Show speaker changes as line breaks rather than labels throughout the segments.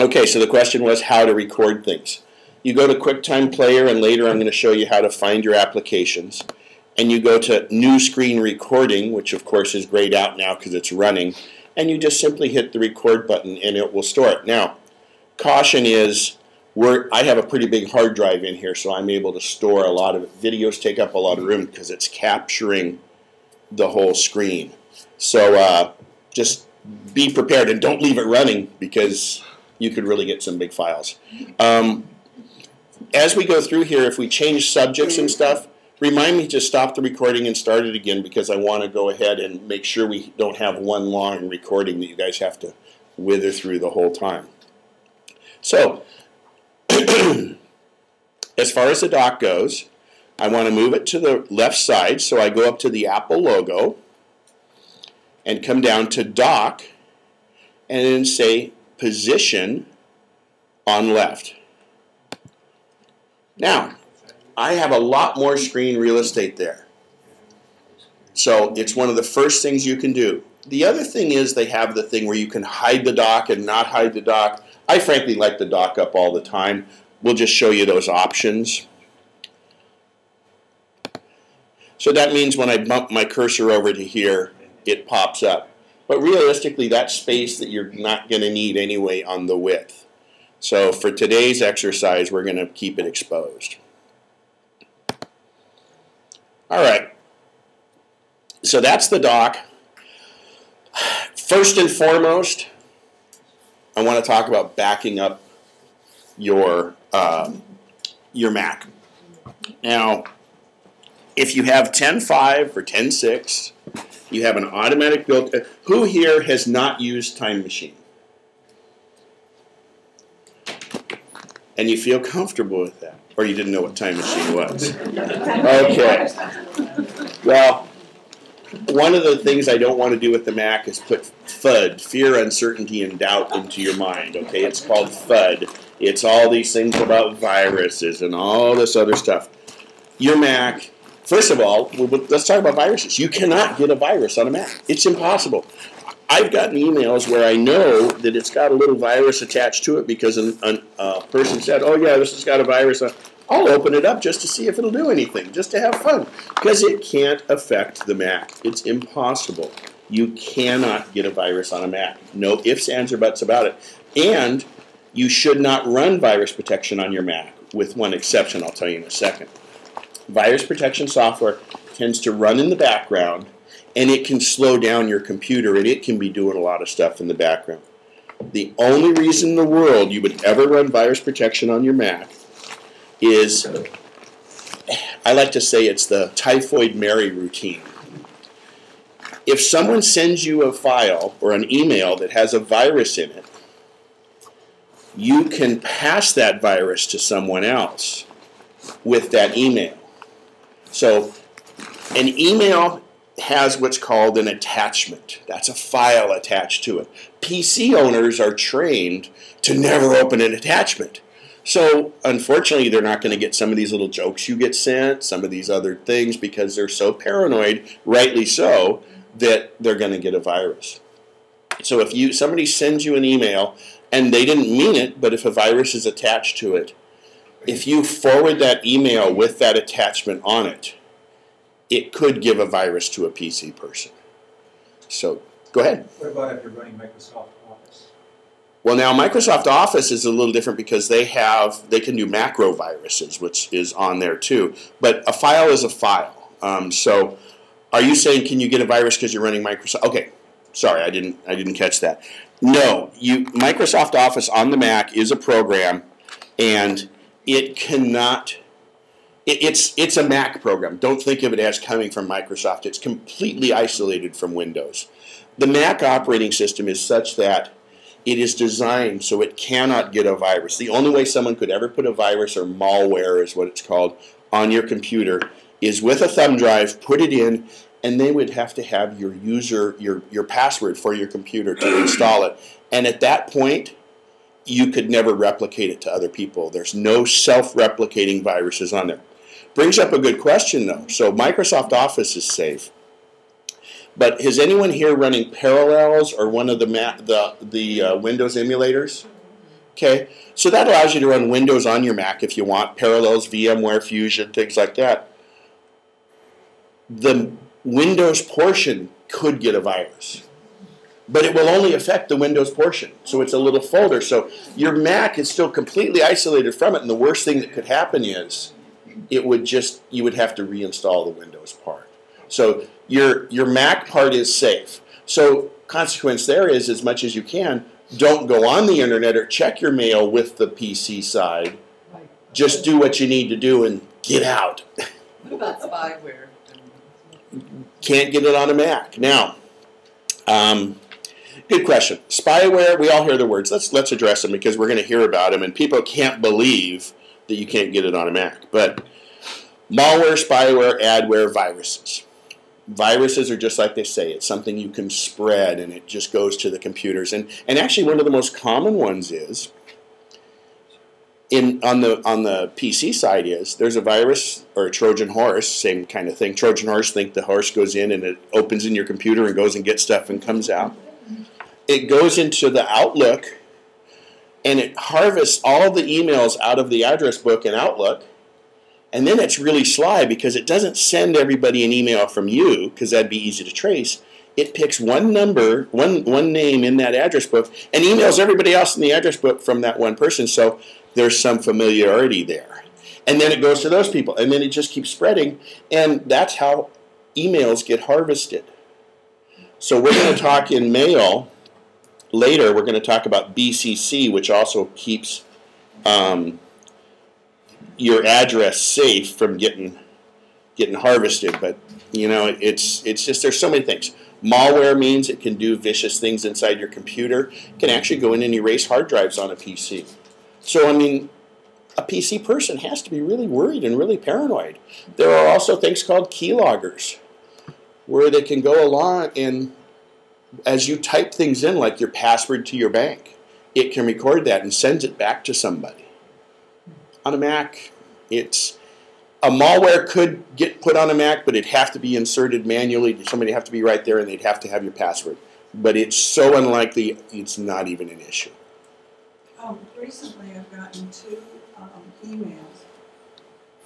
Okay, so the question was how to record things. You go to QuickTime Player, and later I'm going to show you how to find your applications. And you go to New Screen Recording, which of course is grayed out now because it's running, and you just simply hit the record button and it will store it. Now, caution is, I have a pretty big hard drive in here, so I'm able to store a lot of it. Videos take up a lot of room because it's capturing the whole screen. So just be prepared and don't leave it running because you could really get some big files. As we go through here, if we change subjects and stuff, remind me to stop the recording and start it again because I want to go ahead and make sure we don't have one long recording that you guys have to wither through the whole time. So, as far as the dock goes, I want to move it to the left side, so I go up to the Apple logo and come down to Dock and then say Position on Left. Now, I have a lot more screen real estate there. So it's one of the first things you can do. The other thing is they have the thing where you can hide the dock and not hide the dock. I frankly like the dock up all the time. We'll just show you those options. So that means when I bump my cursor over to here, it pops up. But realistically, that's space that you're not going to need anyway on the width. So for today's exercise, we're going to keep it exposed. All right. So that's the dock. First and foremost, I want to talk about backing up your Mac. Now, if you have 10.5 or 10.6, you have an automatic built. Who here has not used Time Machine? And you feel comfortable with that, or you didn't know what Time Machine was? Okay. Well, one of the things I don't want to do with the Mac is put FUD, fear, uncertainty, and doubt, into your mind. Okay, it's called FUD. It's all these things about viruses and all this other stuff. Your Mac, first of all, let's talk about viruses. You cannot get a virus on a Mac. It's impossible. I've gotten emails where I know that it's got a little virus attached to it because a person said, oh yeah, this has got a virus on it. I'll open it up just to see if it'll do anything, just to have fun, because it can't affect the Mac. It's impossible. You cannot get a virus on a Mac. No ifs, ands, or buts about it. And you should not run virus protection on your Mac, with one exception I'll tell you in a second. Virus protection software tends to run in the background, and it can slow down your computer, and it can be doing a lot of stuff in the background. The only reason in the world you would ever run virus protection on your Mac is, I like to say it's the Typhoid Mary routine. If someone sends you a file or an email that has a virus in it, you can pass that virus to someone else with that email. So an email has what's called an attachment. That's a file attached to it. PC owners are trained to never open an attachment. So, unfortunately, they're not going to get some of these little jokes you get sent, some of these other things, because they're so paranoid, rightly so, that they're going to get a virus. So if somebody sends you an email, and they didn't mean it, but if a virus is attached to it, if you forward that email with that attachment on it, it could give a virus to a PC person. So, go ahead.
What about if you're running Microsoft Office?
Well, now Microsoft Office is a little different because they can do macro viruses, which is on there too. But a file is a file. So, are you saying can you get a virus because you're running Microsoft? Okay, sorry, I didn't catch that. No, Microsoft Office on the Mac is a program, and it cannot. It's a Mac program. Don't think of it as coming from Microsoft. It's completely isolated from Windows. The Mac operating system is such that it is designed so it cannot get a virus. The only way someone could ever put a virus, or malware is what it's called, on your computer is with a thumb drive, put it in, and they would have to have your password for your computer to install it. And at that point, you could never replicate it to other people. There's no self-replicating viruses on there. Brings up a good question, though. So Microsoft Office is safe. But is anyone here running Parallels or one of the Windows emulators? Okay, so that allows you to run Windows on your Mac if you want, Parallels, VMware, Fusion, things like that. The Windows portion could get a virus, but it will only affect the Windows portion. So it's a little folder. So your Mac is still completely isolated from it, and the worst thing that could happen is you would have to reinstall the Windows part. So your Mac part is safe. So consequence there is, as much as you can, don't go on the internet or check your mail with the PC side. Just do what you need to do and get out.
What about spyware?
Can't get it on a Mac. Now, good question. Spyware, we all hear the words. Let's address them because we're going to hear about them, and people can't believe that you can't get it on a Mac. But malware, spyware, adware, viruses. Viruses are just like they say. It's something you can spread, and it just goes to the computers. And actually, one of the most common ones is, on the PC side there's a virus or a Trojan horse, same kind of thing. Trojan horse, think the horse goes in and it opens in your computer and goes and gets stuff and comes out. It goes into the Outlook and it harvests all the emails out of the address book in Outlook. And then it's really sly because it doesn't send everybody an email from you, because that'd be easy to trace. It picks one number, one name in that address book, and emails everybody else in the address book from that one person. So there's some familiarity there. And then it goes to those people, and then it just keeps spreading. And that's how emails get harvested. So we're going to talk in mail later. We're going to talk about BCC, which also keeps your address safe from getting harvested. But it's just, there's so many things. Malware means it can do vicious things inside your computer. It can actually go in and erase hard drives on a PC. So a PC person has to be really worried and really paranoid. There are also things called keyloggers, where they can go along and as you type things in, like your password to your bank, it can record that and sends it back to somebody. On a Mac, a malware could get put on a Mac, but it'd have to be inserted manually. Somebody would have to be right there, and they'd have to have your password. But it's so unlikely, it's not even an issue.
Recently, I've gotten 2 emails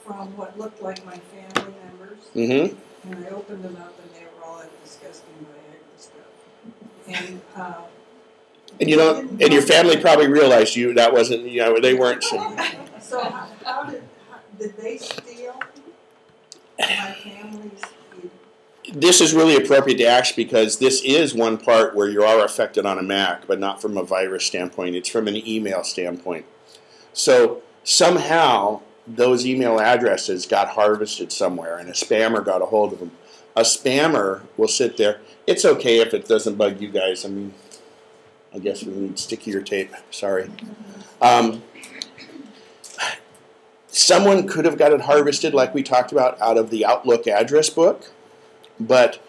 from what looked like my family members, and I opened them up, and they were all like disgusting Viagra stuff.
And your family probably realized that wasn't, they weren't.
So how did they steal my family's?
This is really appropriate to ask because this is one part where you are affected on a Mac, but not from a virus standpoint. It's from an email standpoint. So somehow those email addresses got harvested somewhere, and a spammer got a hold of them. A spammer will sit there. It's okay if it doesn't bug you guys. I guess we need stickier tape. Sorry. Someone could have got it harvested, like we talked about, out of the Outlook address book. But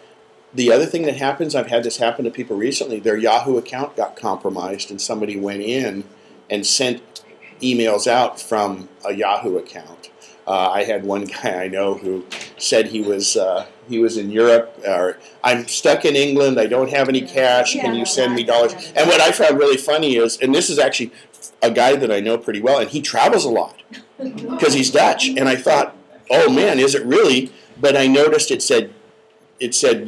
the other thing that happens, I've had this happen to people recently, their Yahoo account got compromised and somebody went in and sent emails out from a Yahoo account. I had one guy I know who said he was in Europe, or I'm stuck in England, I don't have any cash, can you send me dollars? And what I found really funny is, and this is actually a guy that I know pretty well, and he travels a lot because he's Dutch. And I thought, oh man, is it really? But I noticed it said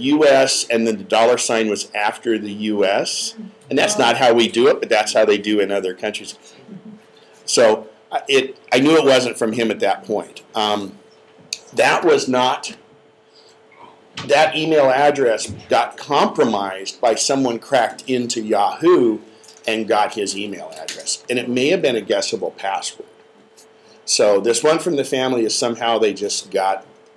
U.S. and then the dollar sign was after the U.S. And that's not how we do it, but that's how they do in other countries. So I knew it wasn't from him at that point. That email address got compromised by someone cracked into Yahoo and got his email address. And it may have been a guessable password. So this one from the family is somehow some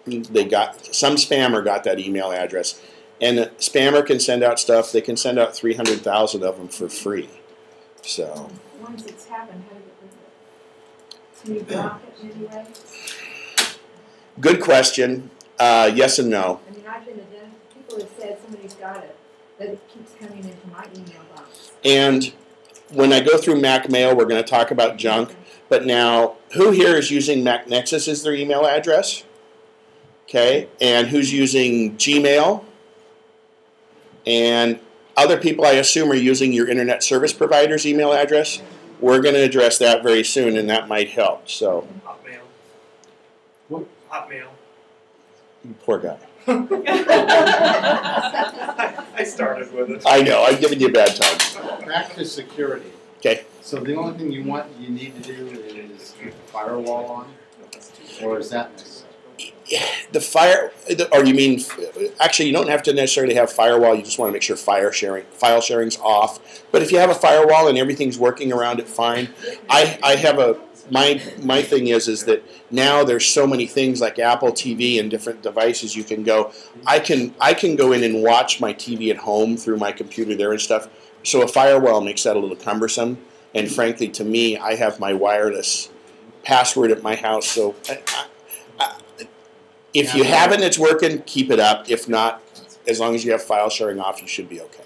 spammer got that email address. And the spammer can send out stuff. They can send out 300,000 of them for free. So
once it's happened, how do you get rid of it? Can you block it in any way?
Good question. Yes and no.
I've been people have said somebody's got it, that it keeps coming into my email box.
And when I go through Mac Mail, we're going to talk about junk. But now, who here is using Mac Nexus as their email address? Okay, and who's using Gmail? And other people, I assume, are using your internet service provider's email address. we're going to address that very soon, and that might help. So,
Hotmail.
What?
Hotmail.
poor guy.
I started with it.
I know, I'm giving you a bad time.
Back to security.
Okay.
So the only thing you need to do is keep the firewall on, or is that necessary?
Or you mean, actually, you don't have to necessarily have firewall. You just want to make sure file sharing's off. But if you have a firewall and everything's working around it fine, I have my thing is that now there's so many things like Apple TV and different devices you can go. I can go in and watch my TV at home through my computer there and stuff. So a firewall makes that a little cumbersome. And frankly, to me, I have my wireless password at my house. So if you have it and it's working, keep it up. If not, as long as you have file sharing off, you should be okay.